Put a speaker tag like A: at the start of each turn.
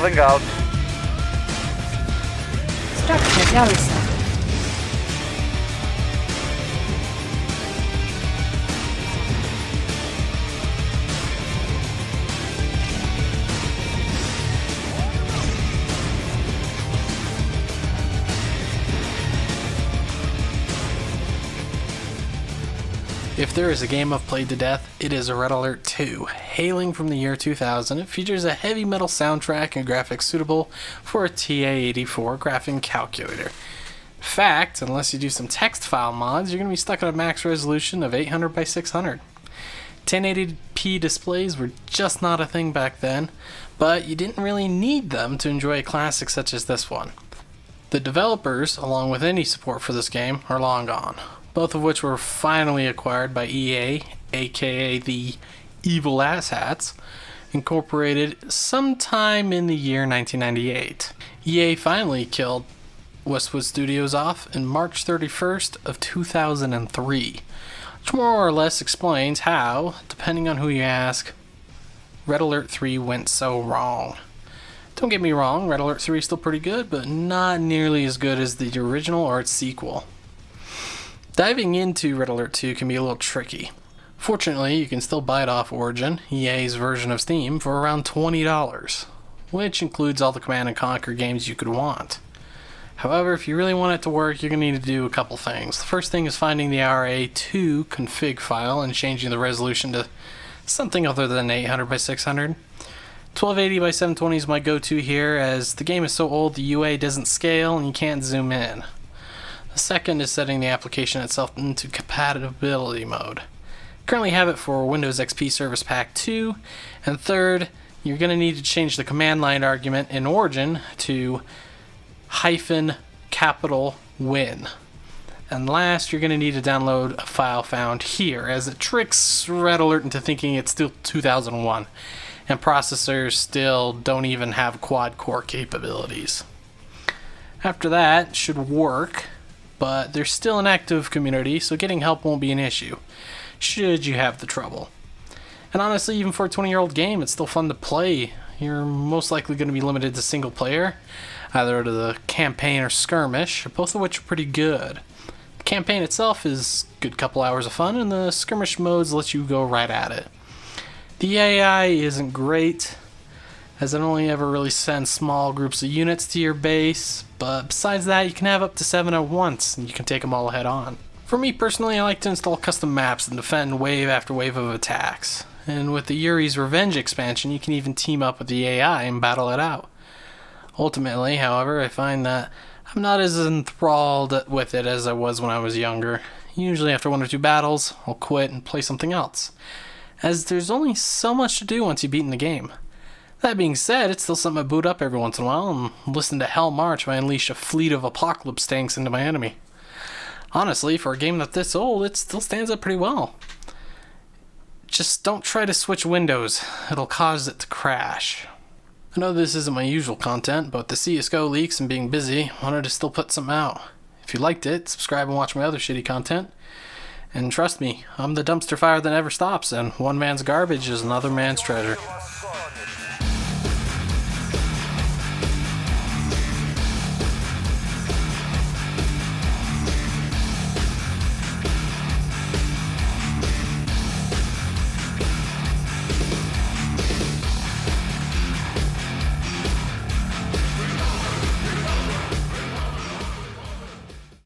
A: Moving out.
B: Structure garrison.
C: If there is a game I've played to death, it is Red Alert 2. Hailing from the year 2000, it features a heavy metal soundtrack and graphics suitable for a TA84 graphing calculator. In fact, unless you do some text file mods, you're going to be stuck at a max resolution of 800 by 600. 1080p displays were just not a thing back then, but you didn't really need them to enjoy a classic such as this one. The developers, along with any support for this game, are long gone, both of which were finally acquired by EA, aka the Evil Asshats, Incorporated sometime in the year 1998. EA finally killed Westwood Studios off in March 31st of 2003, which more or less explains how, depending on who you ask, Red Alert 3 went so wrong. Don't get me wrong, Red Alert 3 is still pretty good, but not nearly as good as the original or its sequel. Diving into Red Alert 2 can be a little tricky. Fortunately, you can still buy it off Origin, EA's version of Steam, for around $20, which includes all the Command & Conquer games you could want. However, if you really want it to work, you're going to need to do a couple things. The first thing is finding the RA2 config file and changing the resolution to something other than 800 by 600. 1280 by 720 is my go-to here, as the game is so old the UA doesn't scale and you can't zoom in. The second is setting the application itself into compatibility mode. Currently have it for Windows XP Service Pack 2. And third, you're going to need to change the command line argument in Origin to -win. And last, you're going to need to download a file found here, as it tricks Red Alert into thinking it's still 2001, and processors still don't even have quad-core capabilities. After that, it should work, but there's still an active community, so getting help won't be an issue, should you have the trouble. And honestly, even for a 20-year-old game, it's still fun to play. You're most likely going to be limited to single player, either to the campaign or skirmish, both of which are pretty good. The campaign itself is a good couple hours of fun, and the skirmish modes let you go right at it. The AI isn't great, as it only ever really sends small groups of units to your base, but besides that, you can have up to 7 at once, and you can take them all head on. For me personally, I like to install custom maps and defend wave after wave of attacks, and with the Yuri's Revenge expansion, you can even team up with the AI and battle it out. Ultimately, however, I find that I'm not as enthralled with it as I was when I was younger. Usually after 1 or 2 battles, I'll quit and play something else, as there's only so much to do once you've beaten the game. That being said, it's still something I boot up every once in a while and listen to Hell March when I unleash a fleet of apocalypse tanks into my enemy. Honestly, for a game that's this old, it still stands up pretty well. Just don't try to switch windows, it'll cause it to crash. I know this isn't my usual content, but with the CSGO leaks and being busy, I wanted to still put something out. If you liked it, subscribe and watch my other shitty content. And trust me, I'm the dumpster fire that never stops, and one man's garbage is another man's treasure.